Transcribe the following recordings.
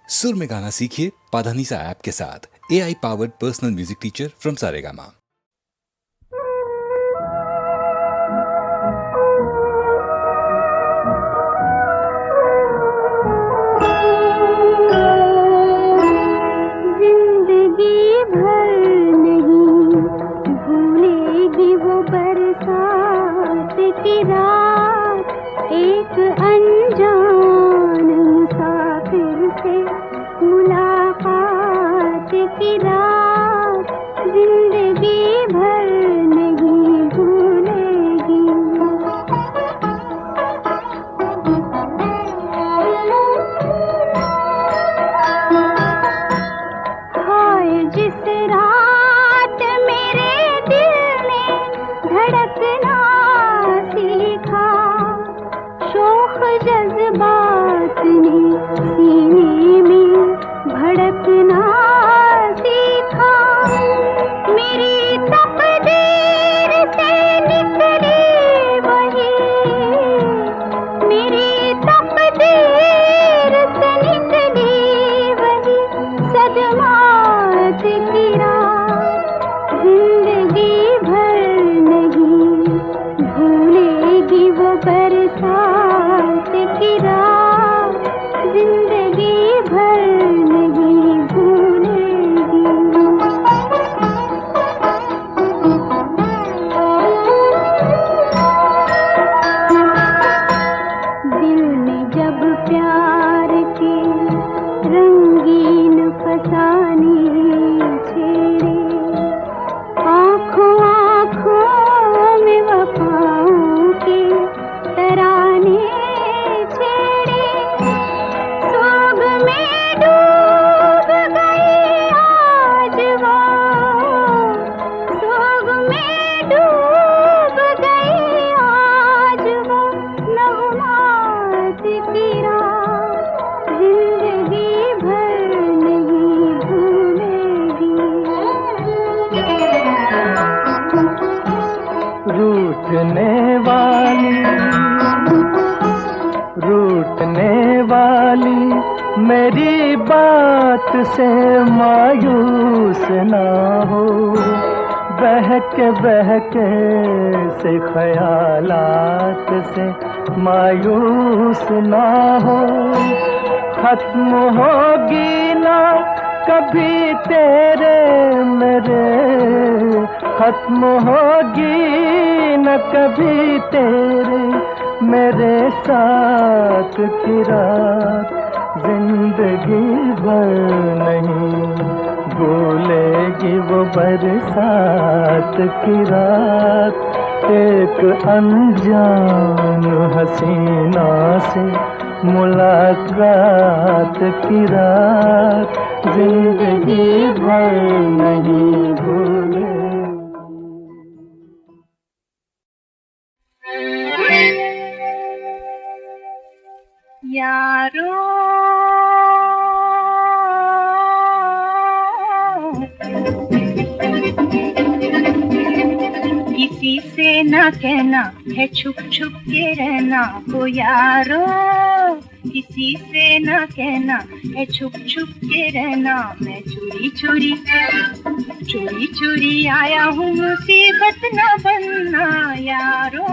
सुर में गाना सीखिए पाधानीसा ऐप के साथ। AI powered personal music teacher from Saregama. रूठने वाली मेरी बात से मायूस ना हो, बहके से ख्यालात से मायूस ना हो। खत्म होगी ना कभी तेरे मेरे, खत्म होगी न कभी तेरे मेरे साथ की रात, जिंदगी भर नहीं भूलेगी वो बरसात की रात। एक अनजान हसीना से मुलाकात की रात, जिंदगी भर नहीं भूले। यारो किसी से ना कहना है छुप छुप के रहना हो यारो, किसी से ना कहना है छुप छुप के रहना। मैं चोरी चोरी चोरी चोरी आया हूँ, मुसीबत ना बनना यारो।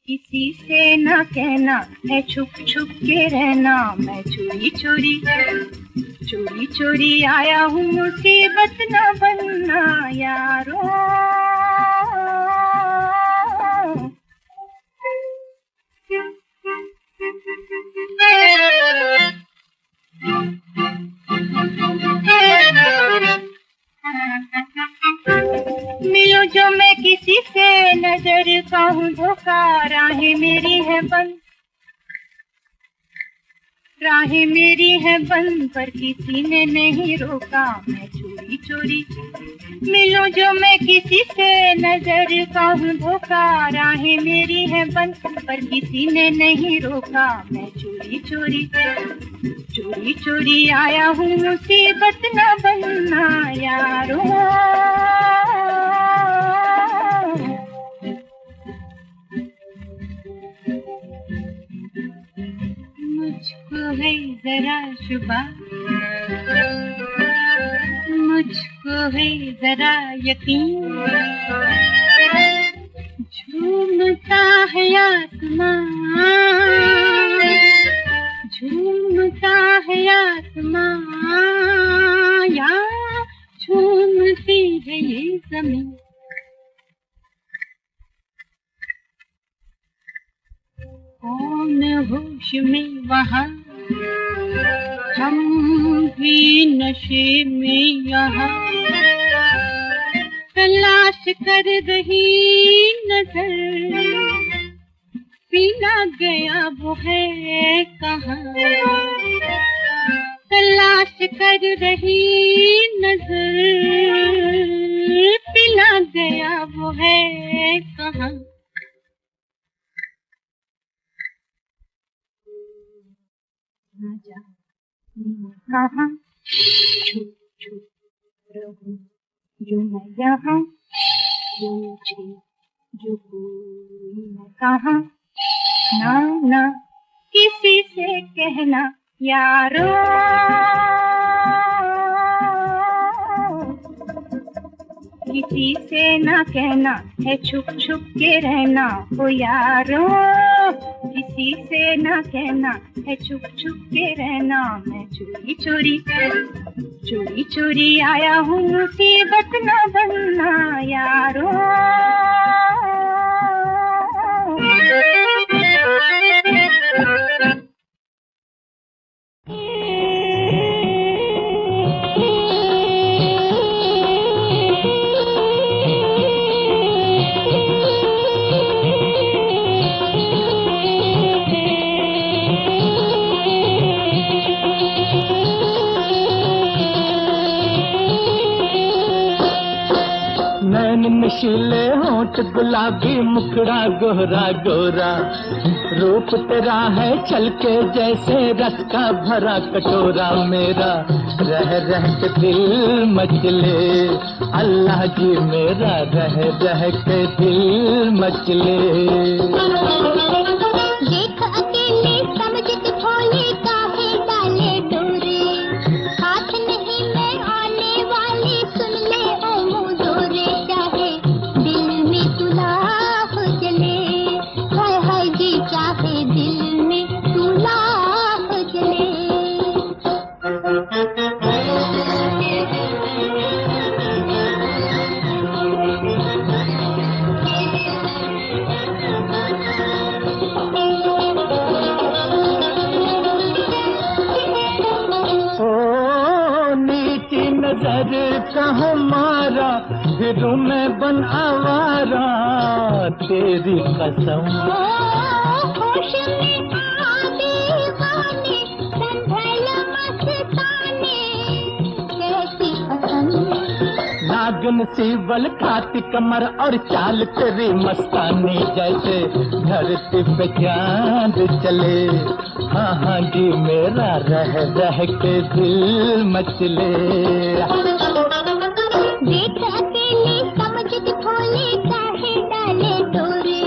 किसी से ना कहना है छुप छुप के रहना। मैं चोरी चोरी चोरी चोरी आया हूँ, मुसीबत ना बनना यारो। मिलो जो मैं किसी से नजर का हूँ धोखा, राहें मेरी है बंद, राहें मेरी है बंद पर किसी ने नहीं रोका। मैं चोरी चोरी मिलो जो मैं किसी से नजर का हूँ धोखा, राहें मेरी है बंद पर किसी ने नहीं रोका। मैं चोरी चोरी चोरी चोरी आया हूँ, मुसीबत न बनना यारो। है जरा शुबा, मुझको है जरा यकीन, झूमता है आसमां, झूमता है आसमां, या झूमती है ये ज़मीं। कौन होश में वहाँ, हम भी नशे में यहाँ, तलाश कर रही नजर, पीना गया वो है कहाँ, तलाश कर रही नजर, पीना गया वो है कहाँ। कहाँ छुप छुप रहूं जो मैं यहाँ, पूछे जो कोई न कहाँ, ना ना किसी से कहना यारो, किसी से ना कहना है छुप छुप के रहना हो यारो, किसी से ना कहना है छुप छुप के रहना। मैं चोरी चोरी चोरी चोरी आया हूँ, मुसीबत न बनना यारो। नशीले होंठ गुलाबी, मुखड़ा गोरा गोरा, रूप तेरा है छलके जैसे रस का भरा कटोरा। मेरा रह रह के दिल मचले, अल्लाह जी मेरा रह रह के दिल मचले। देख अकेले समझ के भोले काहे डाले डोरे, हाथ नहीं मैं आने वाली सुन ले ओ मुझोरे। चाहे दिल में सुलाह जले, हाय हाय जी चाहे दिल में सुलाह जले। नजर का हमारा फिर मैं बन आवारा, तेरी कसम होश में आ दीवाने, संभल मस्ताने, कैसी पसंद। नागिन सी बल खाती कमर और चाल तेरी मस्तानी, जैसे धरती पे चांद चले। हाँ हाँ जी मेरा रह रह के दिल मचले। देख अकेले समझ के भोले काहे डाले डोरे,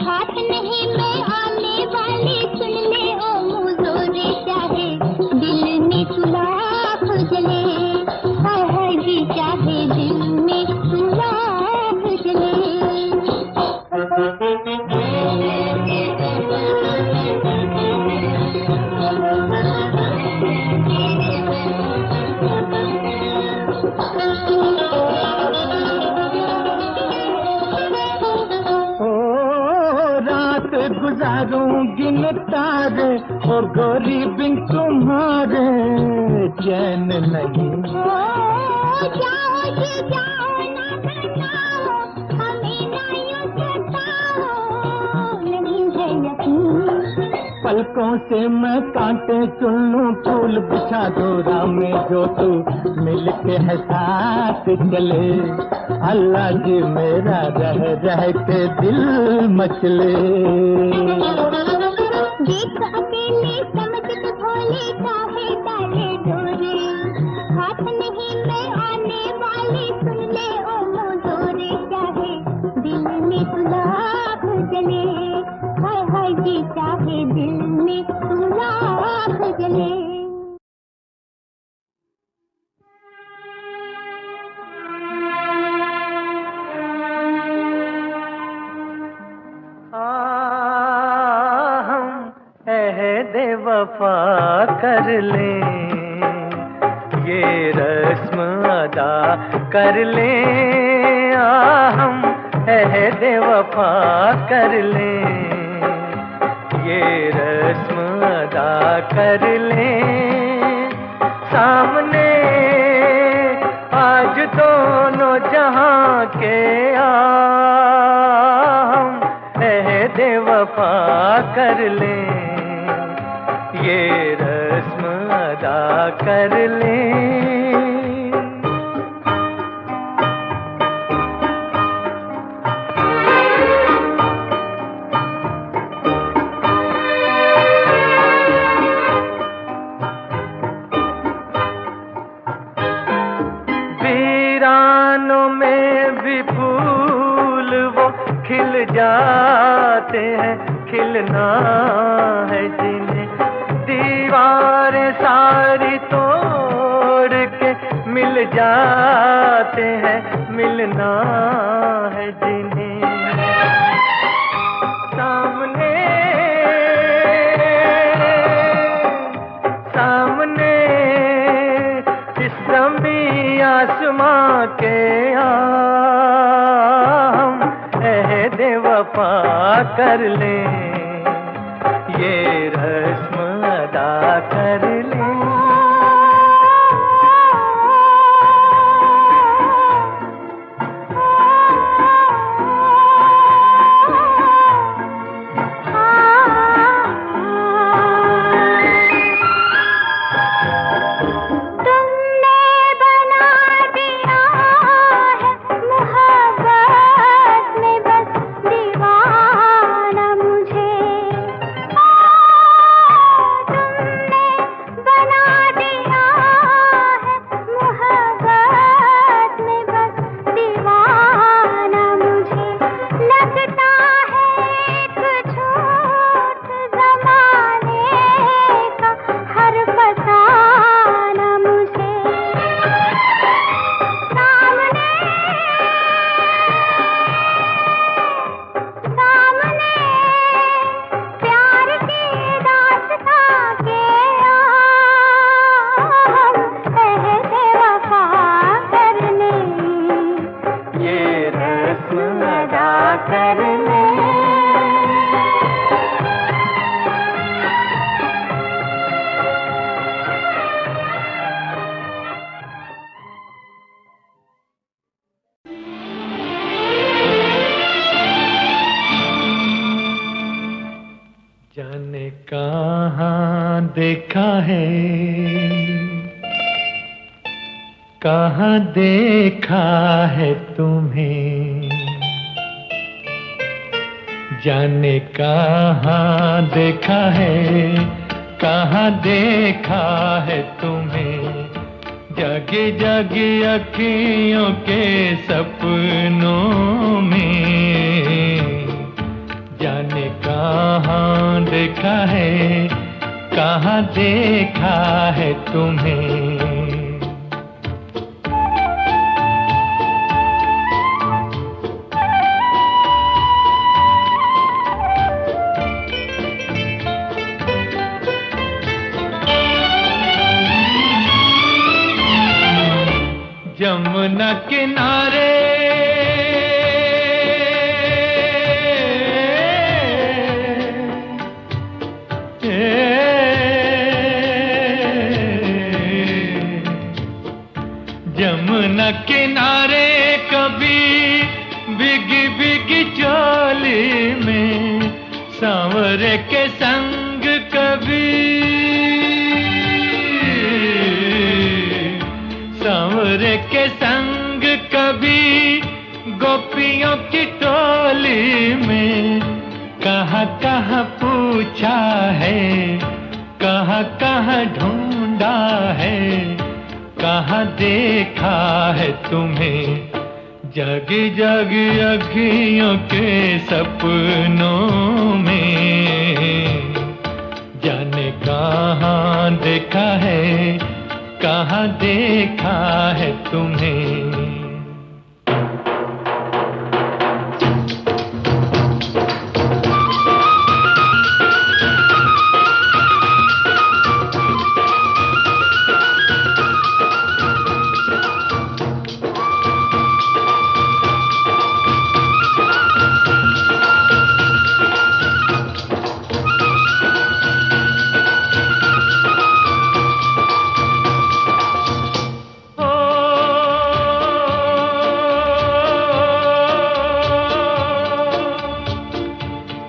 हाथ नहीं मैं आने वाली सुन ले ओ मुझोरे। चाहे दिल में सुलाह जले, हाय हाय जी चाहे दिल में सुलाह जले। गुजारूंगी न तारे ओ गोरी बिन तुम्हारे, चैन नहीं। जाओ जी जाओ ना बताओ, हमें ना यूं सताओ, नहीं है यकीन। पलकों से मैं कांटे चुन लूं, फूल बिछा दो राह में जो तू मिल के है साथ चले। अल्लाह जी मेरा रह रह के दिल मचले। देख अकेले समझ के भोले काहे डाले डोरे, हाथ नहीं मैं आने वाली सुन ले ओ मुझोरे। चाहे दिल में सुलाह जले, हाय हाय जी चाहे दिल में सुलाख जले। वफा कर लें, ये रस्म अदा कर लें, हम अहद वफा कर लें, ये रस्म अदा कर लें। सामने आज दोनों जहां के हम अहद वफा कर लें, ये रस्म अदा कर लें। वीरानों में भी फूल वो खिल जाते हैं, खिलना है जिन्हें दीवारें सारी तोड़ के मिल जाते हैं, मिलना है जिन्हें। सामने सामने इस ज़मीं आसमां के हम अहद वफा कर लें, ये रस्म अदा कर लें। जाने कहाँ देखा है, कहाँ देखा है तुम्हें, जाने कहाँ देखा है, कहाँ देखा है तुम्हें। जगी जगी अखियों के सपनों में, जाने कहाँ देखा है, कहाँ देखा है तुम्हें। यमुना किनारे यमुना किनारे कभी बिगी बिगी चोली में सांवरे के संग कभी सांवरे के संग कभी गोपियों की टोली में। कहाँ कहाँ पूछा है, कहाँ कहाँ ढूंढा है, कहाँ देखा है तुम्हें। जगी जगी अखियों के सपनों में देखा है, कहाँ देखा है तुम्हें।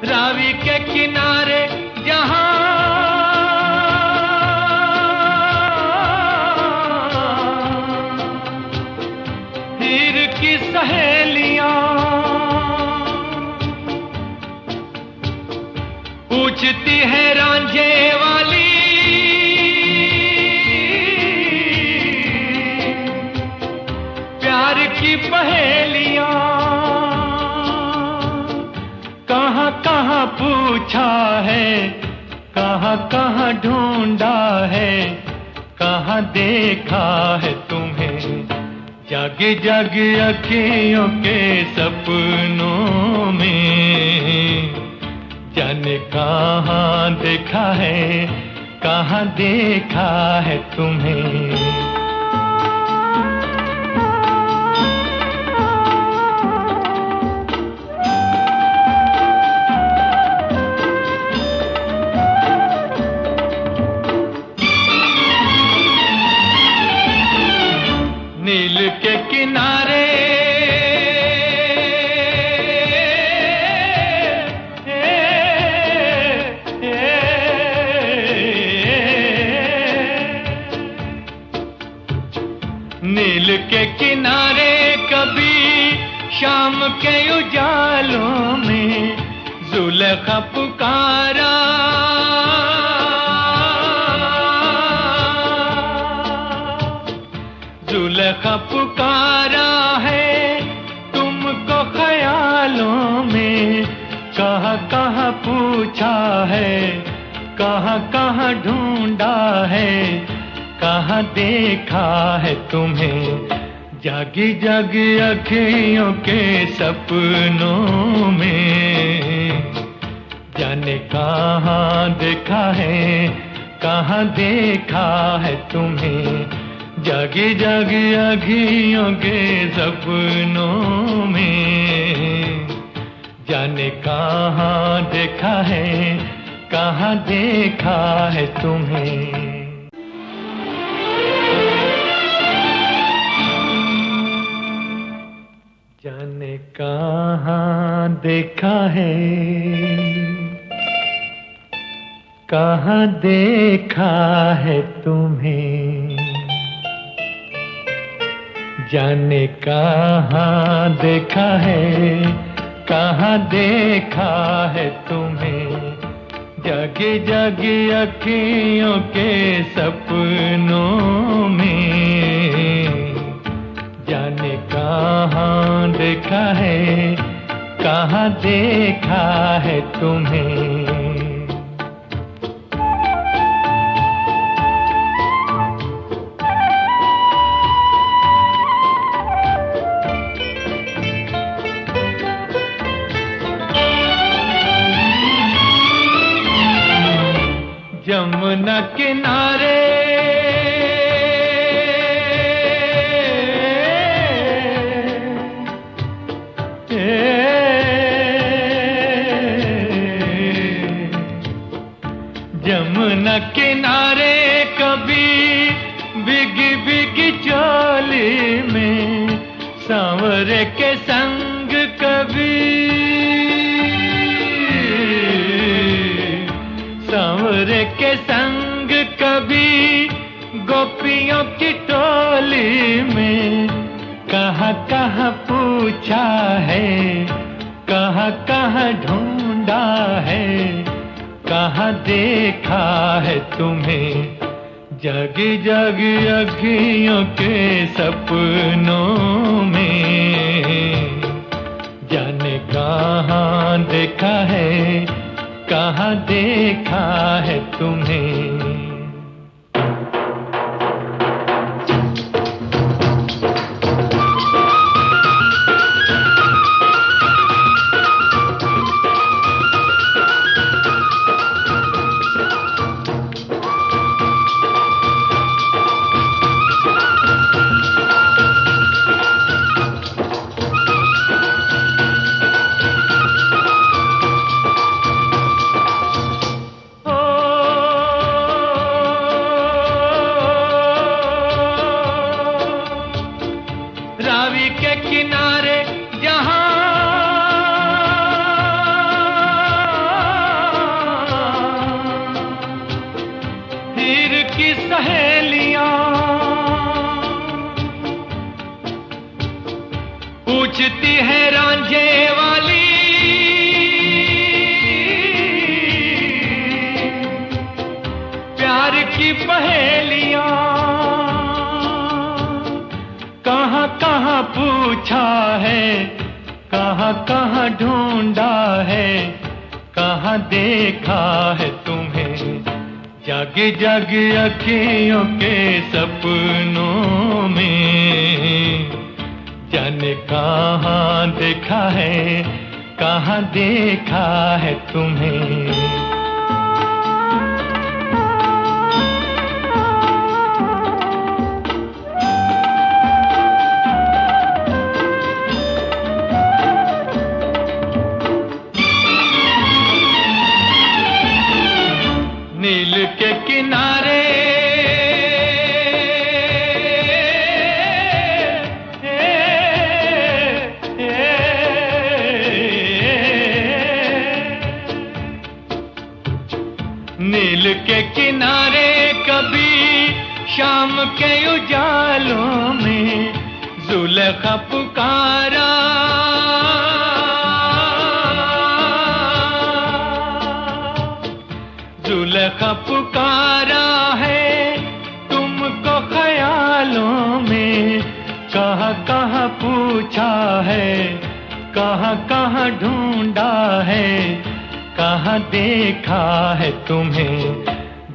रावी के किनारे जहां हीर की सहेलियां पूछती है रांझे वाली, प्यार की पहेलियां कहाँ कहाँ पूछा है, कहाँ कहाँ ढूंढा है, कहाँ देखा है तुम्हें। जागे जागे अखियों के सपनों में, जाने कहाँ देखा है, कहाँ देखा है तुम्हें। नील के किनारे नील के किनारे कभी शाम के उजालों में जुलेखा पुकारा, जुलेखा पुकारा है तुमको ख्यालों में। कहाँ कहाँ पूछा है, कहाँ कहाँ ढूंढा है, कहाँ देखा है तुम्हें। जागी जागी अखियों के सपनों में, जाने कहाँ देखा है, कहाँ देखा है तुम्हें। जागी जागी अखियों के सपनों में, जाने कहाँ देखा है, कहाँ देखा है तुम्हें। जाने कहाँ देखा है, कहाँ देखा है तुम्हें। जाने कहाँ देखा है, कहाँ देखा है तुम्हें। जागी जागी अखियों के सपनों में, जाने कहाँ देखा है, कहाँ देखा है तुम्हें। यमुना किनारे यमुना किनारे कभी भीगी भीगी चोली में सांवरे के संग, कभी सांवरे के संग, कभी गोपियों की टोली में। कहाँ कहाँ पूछा है, कहाँ कहाँ ढूंढा है, कहाँ देखा है तुम्हें। जागी जागी अखियों के सपनों में, जाने कहाँ देखा है, कहाँ देखा है तुम्हें। की पहेलियां, कहाँ कहाँ पूछा है, कहाँ कहाँ ढूंढा है, कहाँ देखा है तुम्हें, जागे जागे अखियों के सपनों में, जाने कहाँ देखा है, कहाँ देखा है तुम्हें। नील के किनारे नील के किनारे कभी शाम के उजालों में जुलेखा पुकारा, जुलेखा पुकारा है तुमको ख्यालों में, कहाँ कहाँ पूछा है, कहाँ कहाँ ढूंढा है, कहाँ देखा है तुम्हें,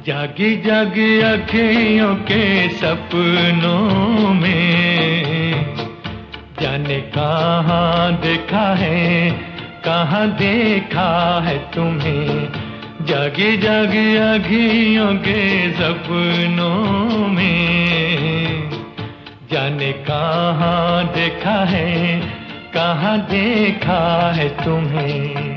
जागी जागी अखियों के सपनों में, जाने कहाँ देखा है, कहाँ देखा है तुम्हें, जागी जागी अखियों के सपनों में, जाने कहाँ देखा है, कहाँ देखा है तुम्हें।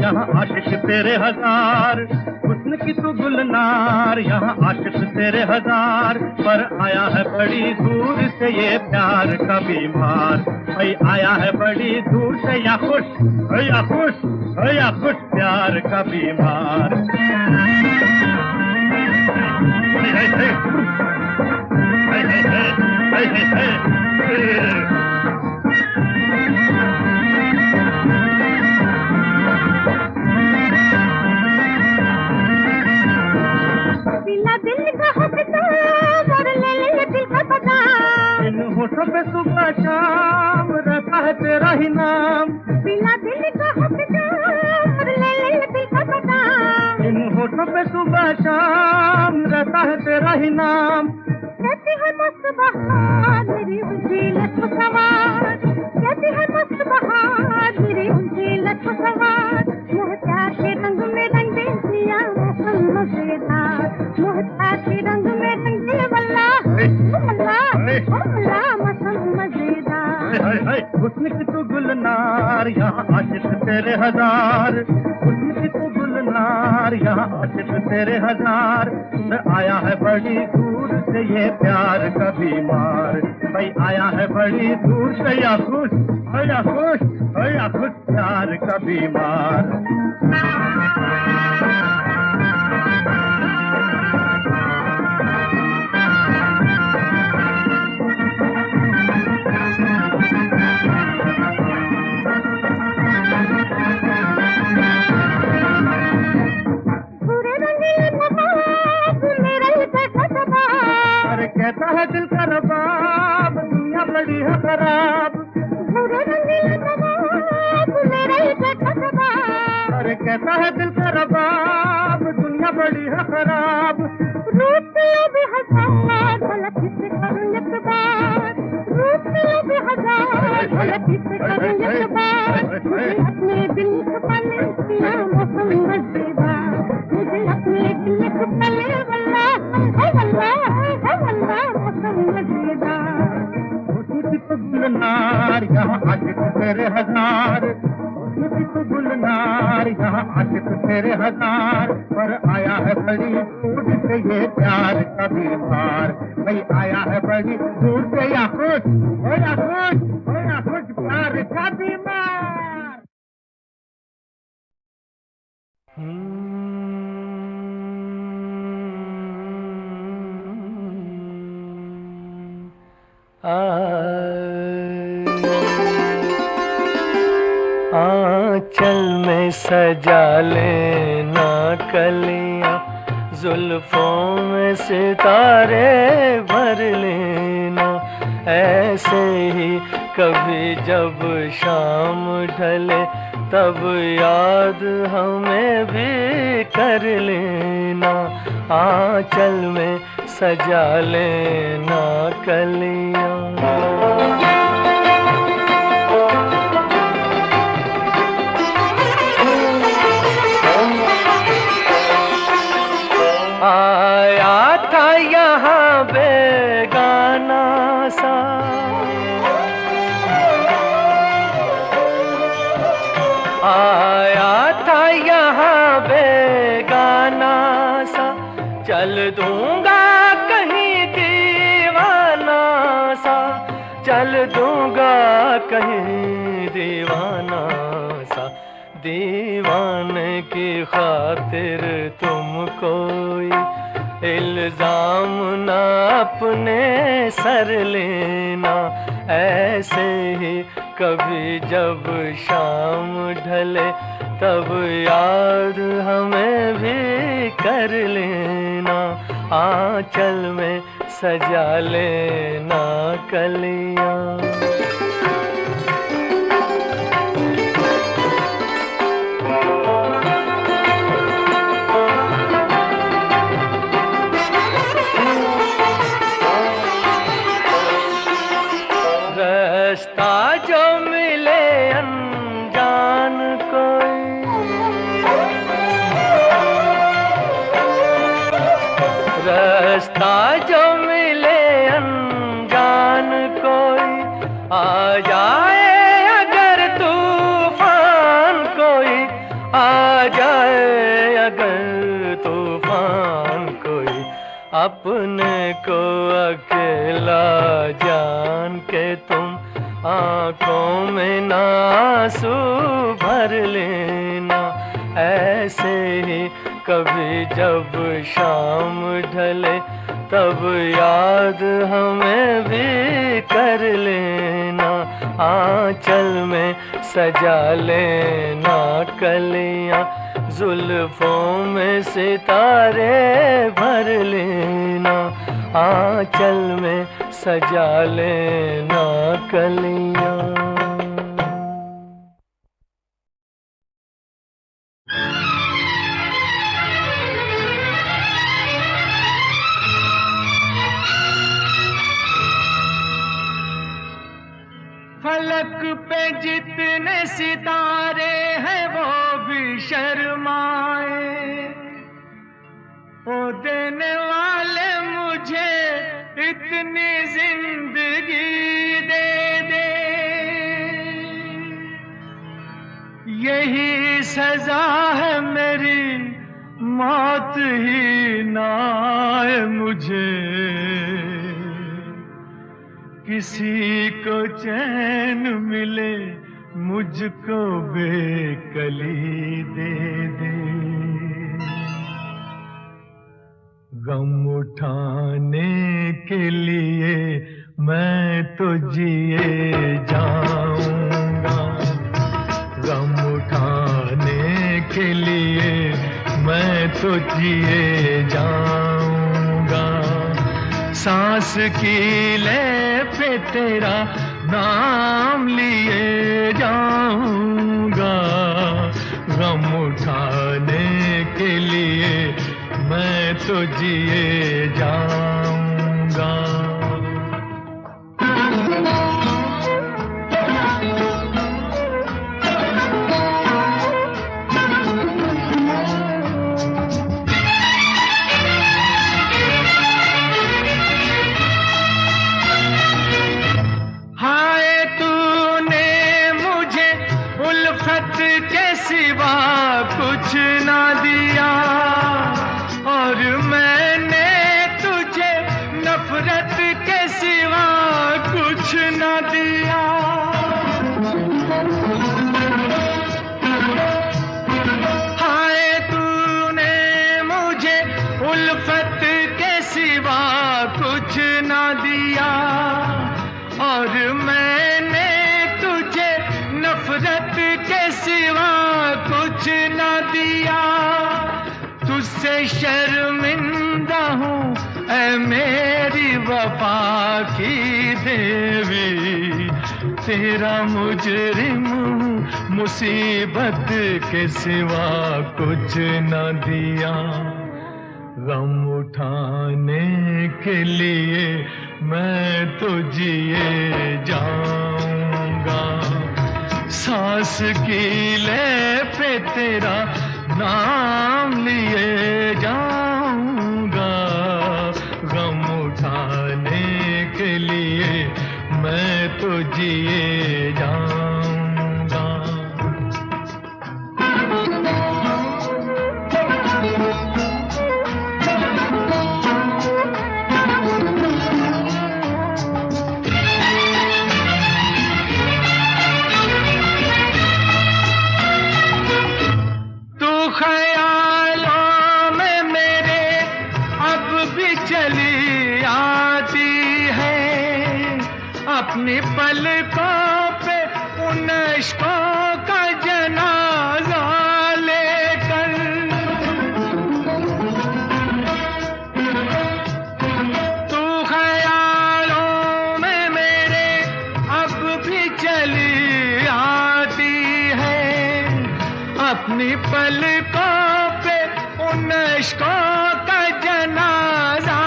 यहाँ आशिक तेरे हजार, हुस्न की तू गुलनार, यहाँ आशिक तेरे हजार, पर आया है बड़ी दूर से ये प्यार का बीमार, भाई आया है बड़ी दूर से या खुश या खुश या खुश प्यार का बीमार। होठों पे सुबह शाम रहता है तेरा ही नाम, बिना दिल का और ले ले दिल का बदाम, इन होठों पे सुबह शाम रहता है तेरा ही नाम, कहती है मस्त बहार मेरी ऊंची लट सवार, कहती है मस्त बहार मेरी ऊंची लट सवार, मोहता के रंग में रंगे दिया मौसम मजेदार, मोहता के रंग में रंगे वल्ला वल्ला हुस्न की तू गुलनार, यहाँ आशिक तेरे हजार, हुस्न की तू गुलनार, यहाँ आशिक तेरे हजार, आया है बड़ी दूर से ये प्यार का बीमार, भाई आया है बड़ी दूर से या खुश या खुश या खुश प्यार का बीमार। कहता है दिल का रबाब दुनिया बड़ी है खराब, अरे कहता है दिल का रबाब दुनिया बड़ी है खराब, रूप भी हजार गलत से करूं एक बार, रूप भी हजार गलत से करूं एक बार, मुझे अपने दिल को पाले दिया मौसम मजेदार, मुझे अपने दिल को पाले वल्ला वल्ला तेरे हजार, पर आया है बड़ी दूर से ये प्यार का बीमार। भाई आया है बड़ी दूर से या खुश हो या खुश हो या खुश प्यार का बीमार। आंचल में सजा लेना कलियां, जुल्फों में सितारे भर लेना। ऐसे ही कभी जब शाम ढले तब याद हमें भी कर लेना। आंचल में सजा लेना कलियां। आया था यहाँ बेगाना सा, आया था यहाँ बेगाना सा। चल दूंगा कहीं दीवाना सा, चल दूंगा कहीं दीवाना सा। दीवाने की खातिर तुम कोई इल्जाम ना अपने सर लेना। ऐसे ही कभी जब शाम ढले तब याद हमें भी कर लेना। आंचल में सजा लेना कलियां। रास्ता जो मिले अनजान कोई, रास्ता जो मिले अनजान कोई, आ जाए अगर तूफान कोई, आ जाए अगर तूफान कोई। अपने को अकेला जान के तुम आंखों में ना आंसू भर लेना। ऐसे ही कभी जब शाम ढले तब याद हमें भी कर लेना। आंचल में सजा लेना कलियां, जुल्फों में सितारे भर लेना। आंचल में सजा लेना कलियां। फलक पे जितने सितारे हैं वो भी शर्माए, ओ देने वाले मुझे इतनी जिंदगी दे दे। यही सजा है मेरी, मौत ही ना आए मुझे। किसी को चैन मिले, मुझको बेकली दे दे। गम उठाने के लिए मैं तो जिए जाऊंगा, गम उठाने के लिए मैं तो जिए जाऊंगा। सांस की ले पे तेरा नाम लिए जाऊंगा, गम उठाने के लिए मैं तो जिए जाऊंगा। कुछ शर्मिंदा हूँ ऐ मेरी वफा की देवी, तेरा मुजरिम हूँ, मुसीबत के सिवा कुछ न दिया। गम उठाने के लिए मैं तो जिए जाऊंगा, सांस की ले पे तेरा नाम लिए जाऊंगा। गम उठाने के लिए मैं तो जिए जाऊंगा। अपनी पलकों पे उन इश्कों का जनाजा लेकर, तू ख्यालों में मेरे अब भी चली आती है। अपनी पलकों पे उन इश्कों का जनाजा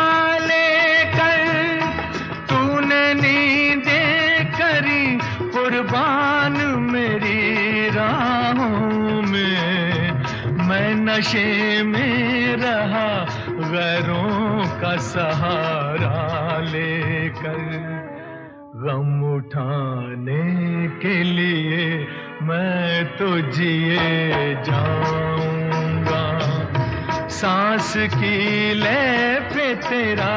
कुर्बान मेरी राहों में, मैं नशे में रहा गैरों का सहारा लेकर। गम उठाने के लिए मैं तो जिए जाऊंगा, सांस की ले पे तेरा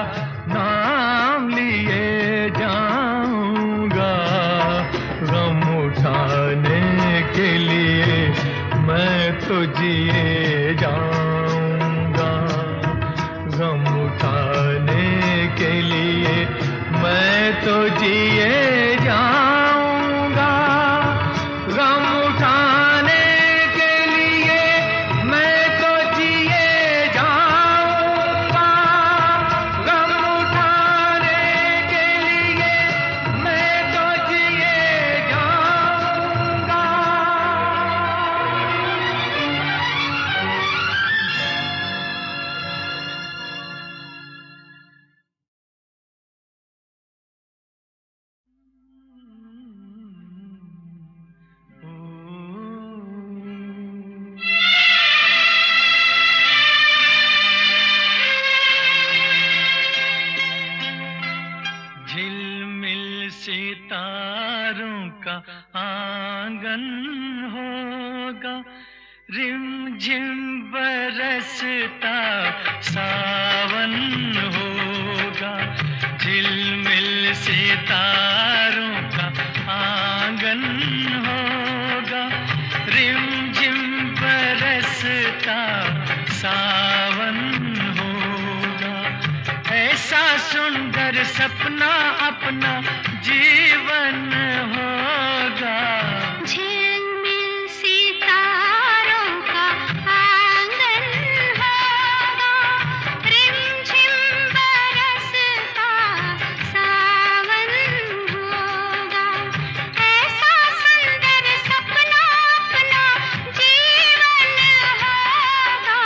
नाम लिए जाऊंगा। गम उठाने के लिए मैं तो जिए जाऊंगा, गम उठाने के लिए मैं तो जिए जाऊंगा। गम उठाने के लिए मैं तो जिए जाऊंगा, गम उठाने के लिए मैं तो जिए जाऊंगा। झिलमिल सितारों का आंगन होगा, रिमझिम बरसता सावन होगा। झिलमिल सितारों का आंगन होगा, रिमझिम बरसता सावन होगा। ऐसा सुंदर सपना अपना जीवन होगा। झिलमिल सितारों का आंगन होगा, रिमझिम बरसता सावन होगा। ऐसा सुंदर सपना अपना जीवन होगा।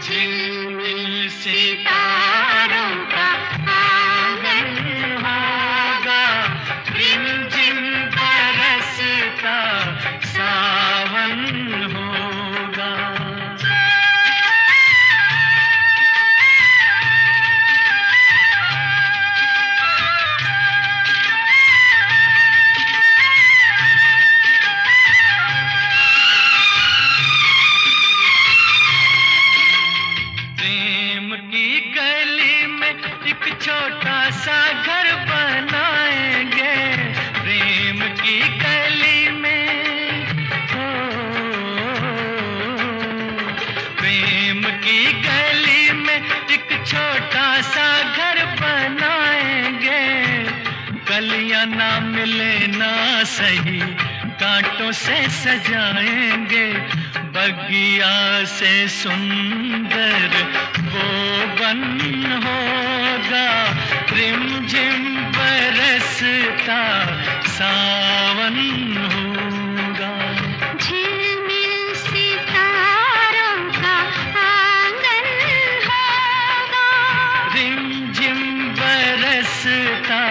झिलमिल सितारों का आंगन होगा, रिमझिम बरसता सावन होगा। प्रेम की गली में एक छोटा सा घर बनाएंगे, प्रेम की गली में हो, प्रेम की गली में एक छोटा सा घर बनाएंगे। कलियां ना मिले ना सही, कांटों से सजाएंगे। बगिया से सुंदर सावन होगा। झिलमिल सितारों का आंगन होगा। रिमझिम बरसता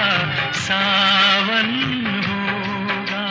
सावन होगा।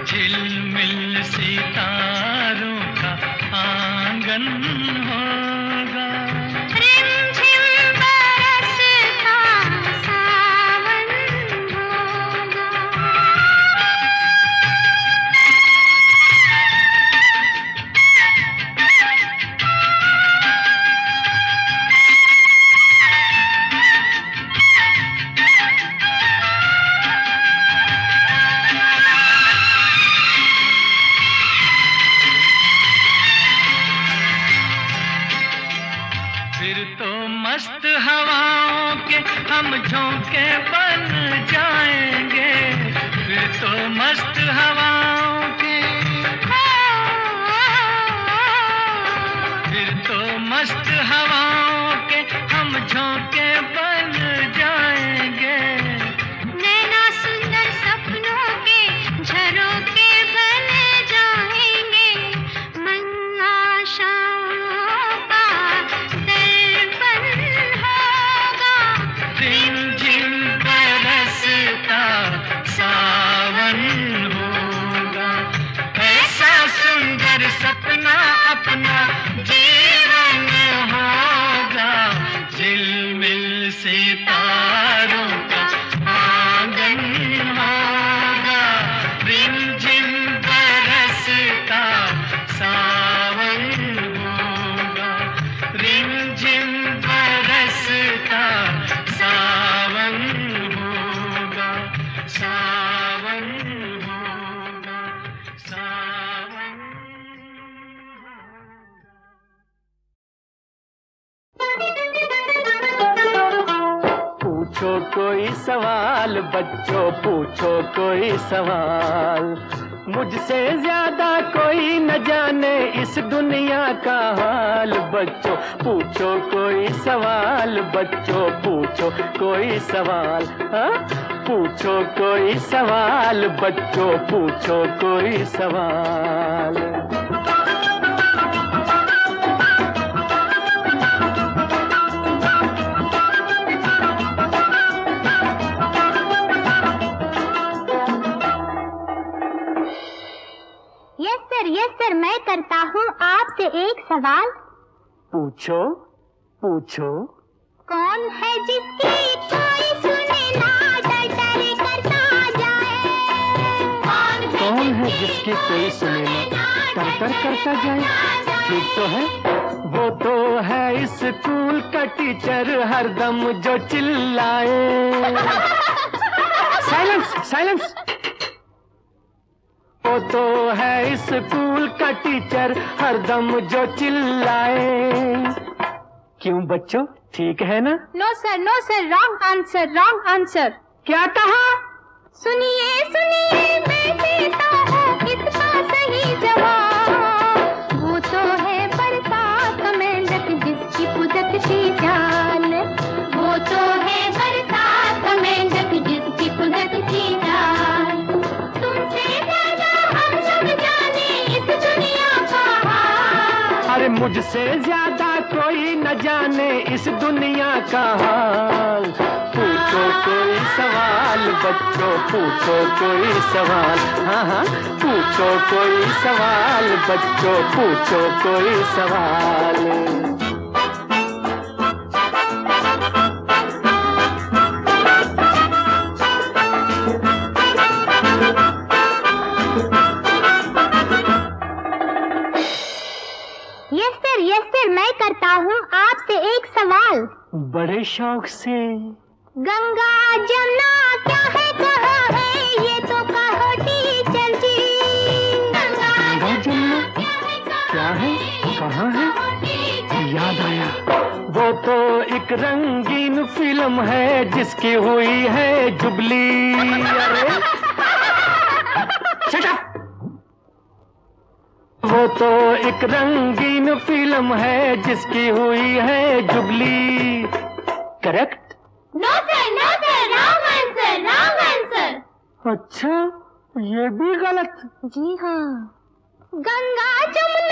झिलमिल सितारों का आंगन होगा। रिमझिम बरसता सावन होगा। फिर तो मस्त हवाओं के हम झोंके बन जाएंगे। फिर तो मस्त हवाओं के, फिर तो मस्त हवाओं के हम झोंके बन जाएंगे। नैना सुंदर सपनों के झरोखे बन जाएंगे। मन आशाओं का दर्पण होगा। रिमझिम बरसता सावन होगा। ऐसा सुंदर सपना अपना जीवन होगा। झिलमिल सितारों का आंगन होगा। रिमझिम बरसता सावन होगा। रिमझिम बरसता सावन होगा। सावन होगा। सावन पूछो कोई सवाल बच्चों, पूछो कोई सवाल। मुझसे ज्यादा कोई न जाने इस दुनिया का हाल बच्चों। पूछो कोई सवाल बच्चों, पूछो कोई सवाल। हाँ? पूछो कोई सवाल बच्चों, पूछो कोई सवाल। यस सर, मैं करता हूँ आपसे एक सवाल। पूछो पूछो। कौन है जिसकी कोई सुने ना, डर डर करता जाए। कौन है जिसकी कोई सुने ना, डर डर करता जाए। ठीक तो है। वो तो है स्कूल का टीचर हरदम जो चिल्लाए। Silence silence. वो तो है स्कूल का टीचर हरदम जो चिल्लाए। क्यों बच्चों, ठीक है ना? No sir, wrong answer, wrong answer. क्या कहा? सुनिए सुनिए, मैं देता हूँ इसका सही जवाब। वो तो है बरसात मेंढक जिसकी फुदकती जान। वो तो है बरसात मेंढक जिसकी फुदकती जान। तुमसे ज्यादा हम सब जाने इस दुनिया का हाल। अरे मुझसे ज्यादा कोई न जाने इस दुनिया का हाल। पूछो कोई सवाल बच्चों, पूछो कोई सवाल, हाँ हाँ पूछो कोई सवाल बच्चों, पूछो कोई सवाल। यस सर, मैं करता हूँ आपसे एक सवाल। बड़े शौक से। गंगा जमुना क्या है, कहाँ है, ये तो कहो टीचर जी। गंगा जमुना क्या है, कहाँ है, याद आया, वो तो एक रंगीन फिल्म है जिसकी हुई है जुबली। अरे शट अप! वो तो एक रंगीन फिल्म है जिसकी हुई है जुबली। Correct? No sir, wrong answer, wrong answer. अच्छा, ये भी गलत। जी हाँ, गंगा जमुना